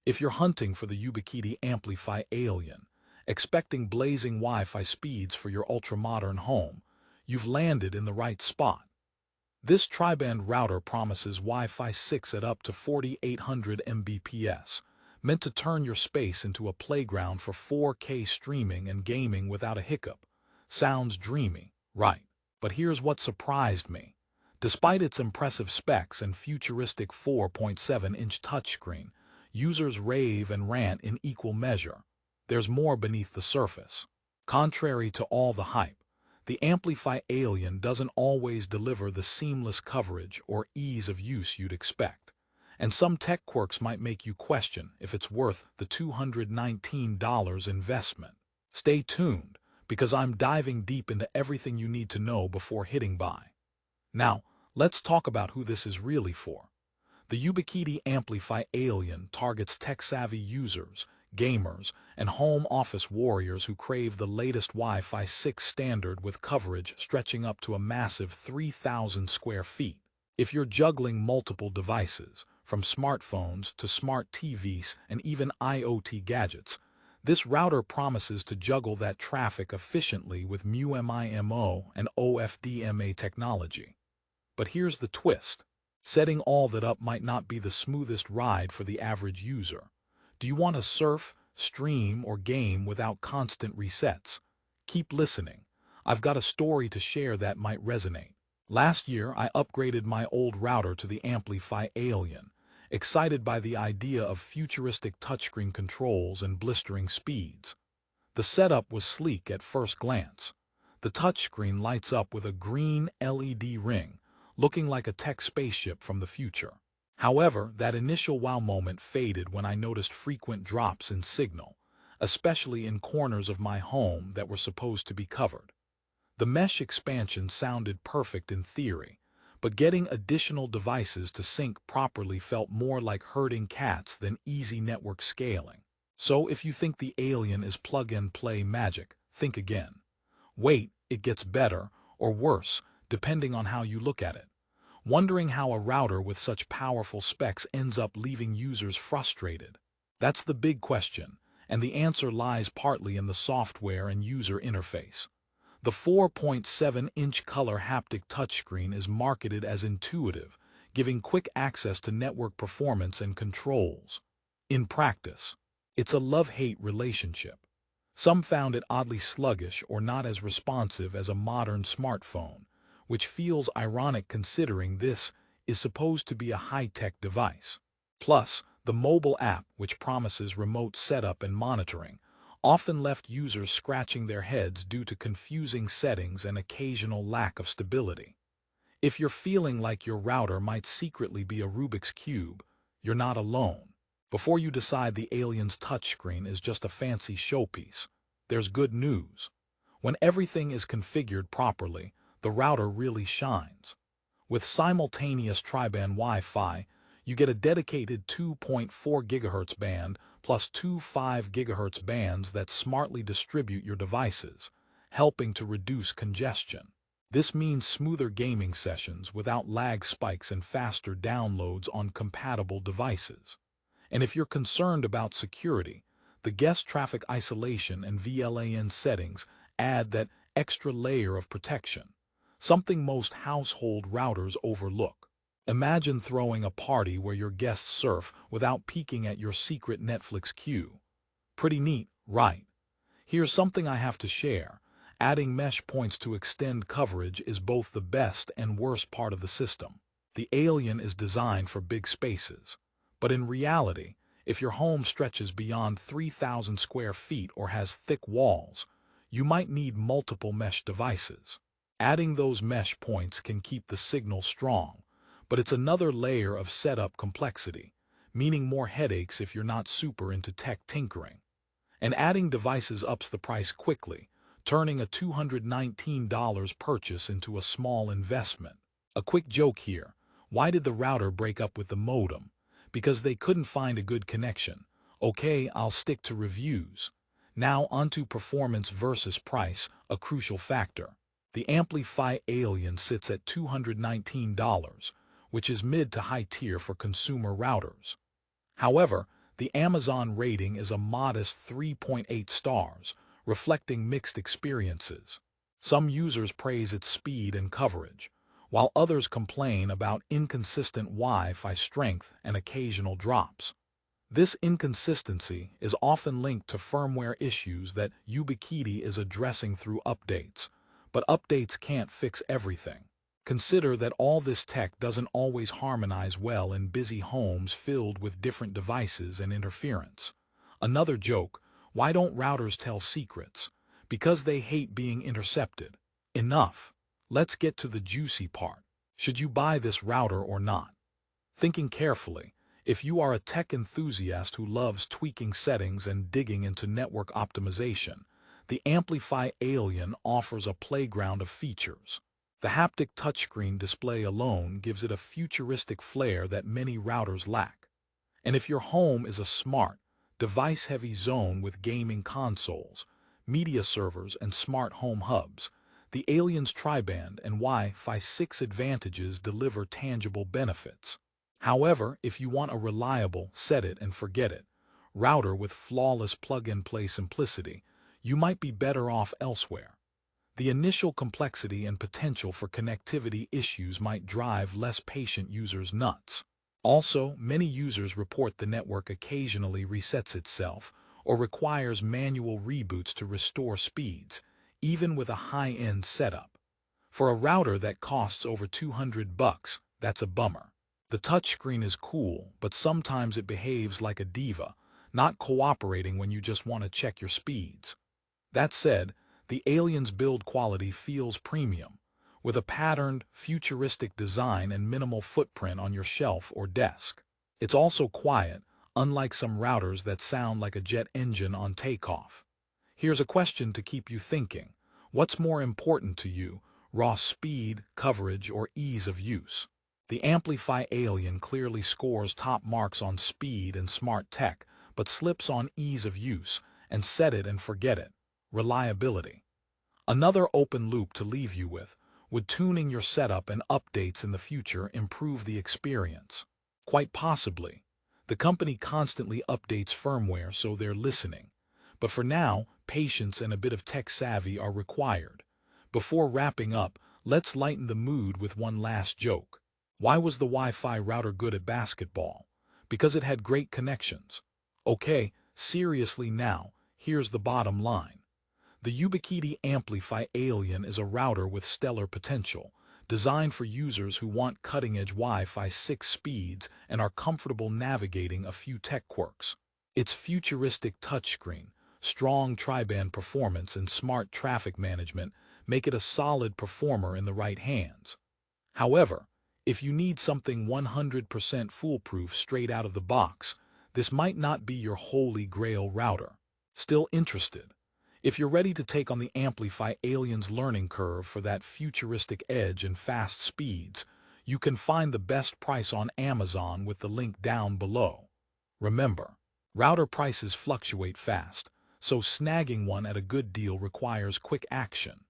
If you're hunting for the Ubiquiti AmpliFi Alien, expecting blazing Wi-Fi speeds for your ultra-modern home, you've landed in the right spot. This tri-band router promises Wi-Fi 6 at up to 4800 Mbps, meant to turn your space into a playground for 4K streaming and gaming without a hiccup. Sounds dreamy, right? But here's what surprised me. Despite its impressive specs and futuristic 4.7-inch touchscreen, users rave and rant in equal measure. There's more beneath the surface. Contrary to all the hype, the AmpliFi Alien doesn't always deliver the seamless coverage or ease of use you'd expect. And some tech quirks might make you question if it's worth the $219 investment. Stay tuned, because I'm diving deep into everything you need to know before hitting buy. Now, let's talk about who this is really for. The Ubiquiti AmpliFi Alien targets tech-savvy users, gamers, and home office warriors who crave the latest Wi-Fi 6 standard with coverage stretching up to a massive 3,000 square feet. If you're juggling multiple devices, from smartphones to smart TVs and even IoT gadgets, this router promises to juggle that traffic efficiently with MU-MIMO and OFDMA technology. But here's the twist. Setting all that up might not be the smoothest ride for the average user. Do you want to surf, stream, or game without constant resets? Keep listening. I've got a story to share that might resonate. Last year, I upgraded my old router to the AmpliFi Alien, excited by the idea of futuristic touchscreen controls and blistering speeds. The setup was sleek at first glance. The touchscreen lights up with a green LED ring, looking like a tech spaceship from the future. However, that initial wow moment faded when I noticed frequent drops in signal, especially in corners of my home that were supposed to be covered. The mesh expansion sounded perfect in theory, but getting additional devices to sync properly felt more like herding cats than easy network scaling. So if you think the Alien is plug-and-play magic, think again. Wait, it gets better, or worse, depending on how you look at it. Wondering how a router with such powerful specs ends up leaving users frustrated? That's the big question, and the answer lies partly in the software and user interface. The 4.7-inch color haptic touchscreen is marketed as intuitive, giving quick access to network performance and controls. In practice, it's a love-hate relationship. Some found it oddly sluggish or not as responsive as a modern smartphone, which feels ironic considering this is supposed to be a high-tech device. Plus, the mobile app, which promises remote setup and monitoring, often left users scratching their heads due to confusing settings and occasional lack of stability. If you're feeling like your router might secretly be a Rubik's Cube, you're not alone. Before you decide the Alien's touchscreen is just a fancy showpiece, there's good news. When everything is configured properly, the router really shines. With simultaneous tri-band Wi-Fi, you get a dedicated 2.4 GHz band plus two 5 GHz bands that smartly distribute your devices, helping to reduce congestion. This means smoother gaming sessions without lag spikes and faster downloads on compatible devices. And if you're concerned about security, the guest traffic isolation and VLAN settings add that extra layer of protection, something most household routers overlook. Imagine throwing a party where your guests surf without peeking at your secret Netflix queue. Pretty neat, right? Here's something I have to share. Adding mesh points to extend coverage is both the best and worst part of the system. The Alien is designed for big spaces, but in reality, if your home stretches beyond 3,000 square feet or has thick walls, you might need multiple mesh devices. Adding those mesh points can keep the signal strong, but it's another layer of setup complexity, meaning more headaches if you're not super into tech tinkering. And adding devices ups the price quickly, turning a $219 purchase into a small investment. A quick joke here. Why did the router break up with the modem? Because they couldn't find a good connection. Okay, I'll stick to reviews. Now onto performance versus price, a crucial factor. The AmpliFi Alien sits at $219, which is mid to high tier for consumer routers. However, The Amazon rating is a modest 3.8 stars, reflecting mixed experiences. Some users praise its speed and coverage, while others complain about inconsistent Wi-Fi strength and occasional drops. This inconsistency is often linked to firmware issues that Ubiquiti is addressing through updates, but updates can't fix everything. Consider that all this tech doesn't always harmonize well in busy homes filled with different devices and interference. Another joke: why don't routers tell secrets? Because they hate being intercepted. Enough. Let's get to the juicy part. Should you buy this router or not? Thinking carefully, if you are a tech enthusiast who loves tweaking settings and digging into network optimization, the AmpliFi Alien offers a playground of features. The haptic touchscreen display alone gives it a futuristic flair that many routers lack. And if your home is a smart, device-heavy zone with gaming consoles, media servers, and smart home hubs, the Alien's tri-band and Wi-Fi 6 advantages deliver tangible benefits. However, if you want a reliable set-it-and-forget-it router with flawless plug-and-play simplicity, you might be better off elsewhere. The initial complexity and potential for connectivity issues might drive less patient users nuts. Also, many users report the network occasionally resets itself or requires manual reboots to restore speeds, even with a high-end setup. For a router that costs over $200, that's a bummer. The touchscreen is cool, but sometimes it behaves like a diva, not cooperating when you just want to check your speeds. That said, the Alien's build quality feels premium, with a patterned, futuristic design and minimal footprint on your shelf or desk. It's also quiet, unlike some routers that sound like a jet engine on takeoff. Here's a question to keep you thinking. What's more important to you, raw speed, coverage, or ease of use? The AmpliFi Alien clearly scores top marks on speed and smart tech, but slips on ease of use and set-it-and-forget-it reliability. Another open loop to leave you with: would tuning your setup and updates in the future improve the experience? Quite possibly. The company constantly updates firmware, so they're listening. But for now, patience and a bit of tech savvy are required. Before wrapping up, let's lighten the mood with one last joke. Why was the Wi-Fi router good at basketball? Because it had great connections. Okay, seriously now, here's the bottom line. The Ubiquiti AmpliFi Alien is a router with stellar potential, designed for users who want cutting-edge Wi-Fi 6 speeds and are comfortable navigating a few tech quirks. Its futuristic touchscreen, strong tri-band performance, and smart traffic management make it a solid performer in the right hands. However, if you need something 100% foolproof straight out of the box, this might not be your holy grail router. Still interested? If you're ready to take on the AmpliFi Alien's learning curve for that futuristic edge and fast speeds, you can find the best price on Amazon with the link down below. Remember, router prices fluctuate fast, so snagging one at a good deal requires quick action.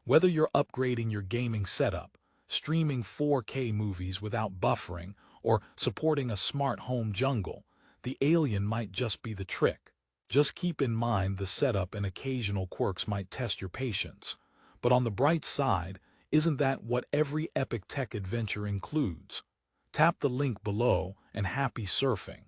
Whether you're upgrading your gaming setup, streaming 4K movies without buffering, or supporting a smart home jungle, the Alien might just be the trick. Just keep in mind the setup and occasional quirks might test your patience. But on the bright side, isn't that what every epic tech adventure includes? Tap the link below and happy surfing.